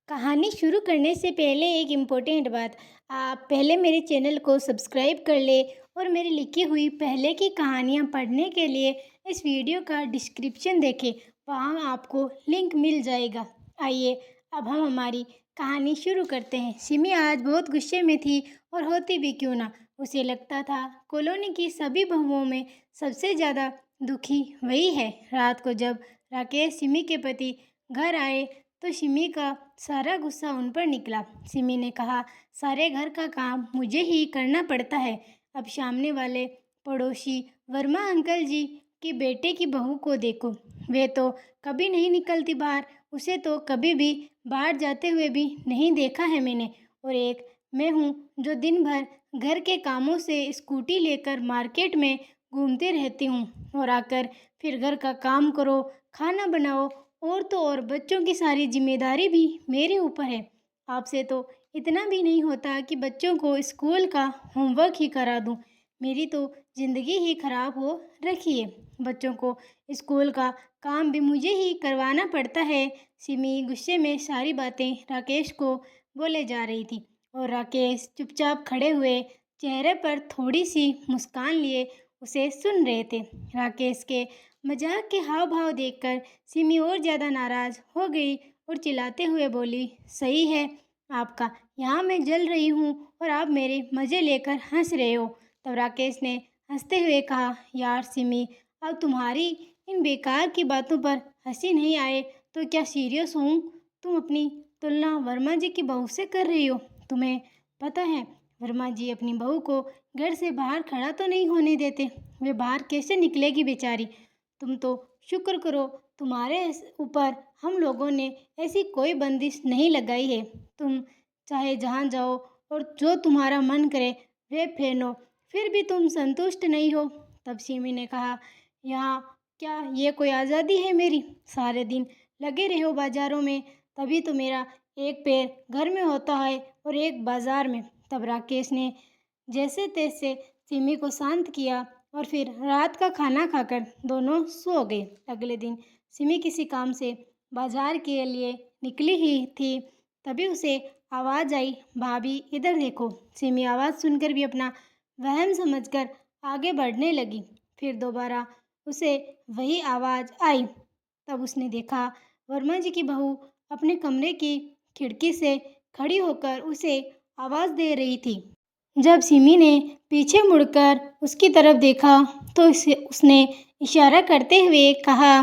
कहानी शुरू करने से पहले एक इम्पोर्टेंट बात। आप पहले मेरे चैनल को सब्सक्राइब कर ले और मेरी लिखी हुई पहले की कहानियाँ पढ़ने के लिए इस वीडियो का डिस्क्रिप्शन देखें। वहाँ आपको लिंक मिल जाएगा। आइए अब हम हमारी कहानी शुरू करते हैं। सिमी आज बहुत गुस्से में थी और होती भी क्यों ना। उसे लगता था कॉलोनी की सभी बहुओं में सबसे ज़्यादा दुखी वही है। रात को जब राकेश सिमी के पति घर आए तो सिमी का सारा गुस्सा उन पर निकला। सिमी ने कहा, सारे घर का काम मुझे ही करना पड़ता है। अब सामने वाले पड़ोसी वर्मा अंकल जी की बेटे की बहू को देखो, वे तो कभी नहीं निकलती बाहर। उसे तो कभी भी बाहर जाते हुए भी नहीं देखा है मैंने। और एक मैं हूँ जो दिन भर घर के कामों से स्कूटी लेकर मार्केट में घूमती रहती हूँ और आकर फिर घर का काम करो, खाना बनाओ और तो और बच्चों की सारी जिम्मेदारी भी मेरे ऊपर है। आपसे तो इतना भी नहीं होता कि बच्चों को स्कूल का होमवर्क ही करा दूं। मेरी तो ज़िंदगी ही खराब हो रखी है। बच्चों को स्कूल का काम भी मुझे ही करवाना पड़ता है। सिमी गुस्से में सारी बातें राकेश को बोले जा रही थी और राकेश चुपचाप खड़े हुए चेहरे पर थोड़ी सी मुस्कान लिए उसे सुन रहे थे। राकेश के मजाक के हाव भाव देखकर सिमी और ज़्यादा नाराज़ हो गई और चिल्लाते हुए बोली, सही है आपका, यहाँ मैं जल रही हूँ और आप मेरे मज़े लेकर हंस रहे हो। तब राकेश ने हंसते हुए कहा, यार सिमी, अब तुम्हारी इन बेकार की बातों पर हंसी नहीं आए तो क्या सीरियस हूँ। तुम अपनी तुलना वर्मा जी की बहू से कर रही हो। तुम्हें पता है वर्मा जी अपनी बहू को घर से बाहर खड़ा तो नहीं होने देते। वे बाहर कैसे निकलेगी बेचारी। तुम तो शुक्र करो तुम्हारे ऊपर हम लोगों ने ऐसी कोई बंदिश नहीं लगाई है। तुम चाहे जहाँ जाओ और जो तुम्हारा मन करे वे पहनो, फिर भी तुम संतुष्ट नहीं हो। तब सिमी ने कहा, यहाँ क्या ये कोई आज़ादी है मेरी। सारे दिन लगे रहो बाज़ारों में, तभी तो मेरा एक पैर घर में होता है और एक बाज़ार में। तब राकेश ने जैसे तैसे सिमी को शांत किया और फिर रात का खाना खाकर दोनों सो गए। अगले दिन सिमी किसी काम से बाजार के लिए निकली ही थी, तभी उसे आवाज़ आई, भाभी इधर देखो। सिमी आवाज़ सुनकर भी अपना वहम समझकर आगे बढ़ने लगी। फिर दोबारा उसे वही आवाज़ आई। तब उसने देखा वर्मा जी की बहू अपने कमरे की खिड़की से खड़ी होकर उसे आवाज़ दे रही थी। जब सिमी ने पीछे मुड़कर उसकी तरफ देखा तो उसने इशारा करते हुए कहा,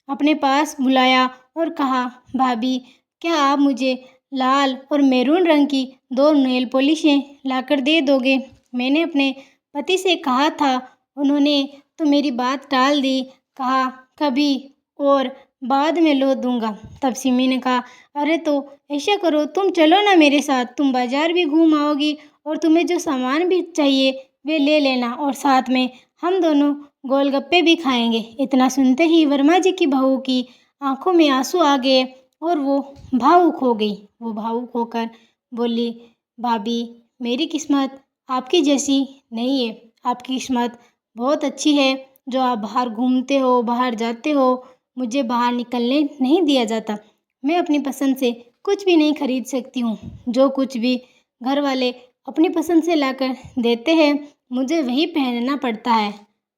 अपने पास बुलाया और कहा, भाभी क्या आप मुझे लाल और मैरून रंग की 2 नेल पॉलिशें लाकर दे दोगे। मैंने अपने पति से कहा था, उन्होंने तो मेरी बात टाल दी, कहा कभी और बाद में लो दूंगा। तब सिमी ने कहा, अरे तो ऐसा करो, तुम चलो ना मेरे साथ, तुम बाजार भी घूम आओगी और तुम्हें जो सामान भी चाहिए वे ले लेना और साथ में हम दोनों गोलगप्पे भी खाएंगे। इतना सुनते ही वर्मा जी की बहू की आंखों में आंसू आ गए और वो भावुक हो गई। वो भावुक होकर बोली, भाभी मेरी किस्मत आपकी जैसी नहीं है। आपकी किस्मत बहुत अच्छी है जो आप बाहर घूमते हो, बाहर जाते हो। मुझे बाहर निकलने नहीं दिया जाता। मैं अपनी पसंद से कुछ भी नहीं खरीद सकती हूँ। जो कुछ भी घर वाले अपनी पसंद से लाकर देते हैं मुझे वही पहनना पड़ता है।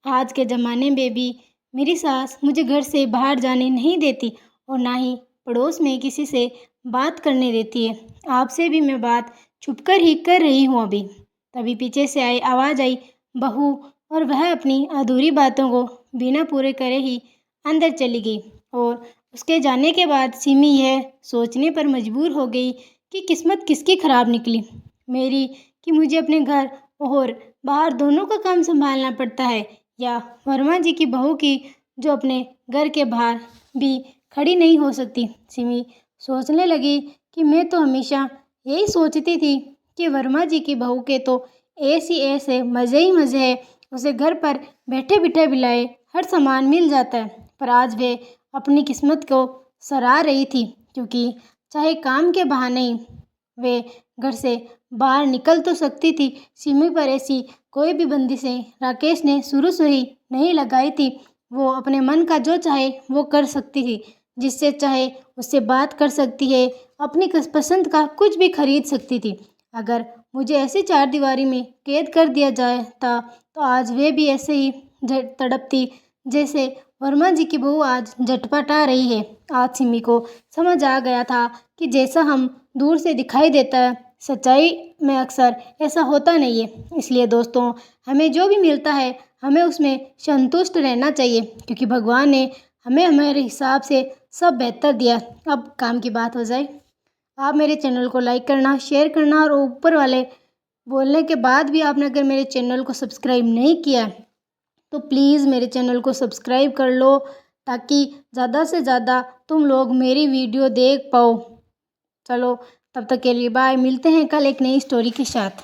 आज के ज़माने में भी मेरी सास मुझे घर से बाहर जाने नहीं देती और ना ही पड़ोस में किसी से बात करने देती है। आपसे भी मैं बात छुपकर ही कर रही हूँ अभी। तभी पीछे से आवाज़ आई, बहू, और वह अपनी अधूरी बातों को बिना पूरे करे ही अंदर चली गई। और उसके जाने के बाद सिमी यह सोचने पर मजबूर हो गई कि किस्मत किसकी ख़राब निकली, मेरी, कि मुझे अपने घर और बाहर दोनों का काम संभालना पड़ता है, या वर्मा जी की बहू की जो अपने घर के बाहर भी खड़ी नहीं हो सकती। सिमी सोचने लगी कि मैं तो हमेशा यही सोचती थी कि वर्मा जी की बहू के तो ऐसे मज़े ही मज़े हैं, उसे घर पर बैठे बिठे बिलाए हर सामान मिल जाता है। पर आज वे अपनी किस्मत को सराह रही थी, क्योंकि चाहे काम के बहाने ही वे घर से बाहर निकल तो सकती थी। सिमी पर ऐसी कोई भी बंदिशें राकेश ने शुरू से ही नहीं लगाई थी। वो अपने मन का जो चाहे वो कर सकती थी। जिससे चाहे उससे बात कर सकती है, अपनी पसंद का कुछ भी खरीद सकती थी। अगर मुझे ऐसी चारदीवारी में कैद कर दिया जाए था तो आज वे भी ऐसे ही तड़पती जैसे वर्मा जी की बहू आज झटपटा रही है। आज सिमी को समझ आ गया था कि जैसा हम दूर से दिखाई देता है, सच्चाई में अक्सर ऐसा होता नहीं है। इसलिए दोस्तों, हमें जो भी मिलता है हमें उसमें संतुष्ट रहना चाहिए, क्योंकि भगवान ने हमें हमारे हिसाब से सब बेहतर दिया। अब काम की बात हो जाए, आप मेरे चैनल को लाइक करना, शेयर करना और ऊपर वाले बोलने के बाद भी आपने अगर मेरे चैनल को सब्सक्राइब नहीं किया तो प्लीज़ मेरे चैनल को सब्सक्राइब कर लो, ताकि ज़्यादा से ज़्यादा तुम लोग मेरी वीडियो देख पाओ। चलो, तब तक के लिए बाय। मिलते हैं कल एक नई स्टोरी के साथ।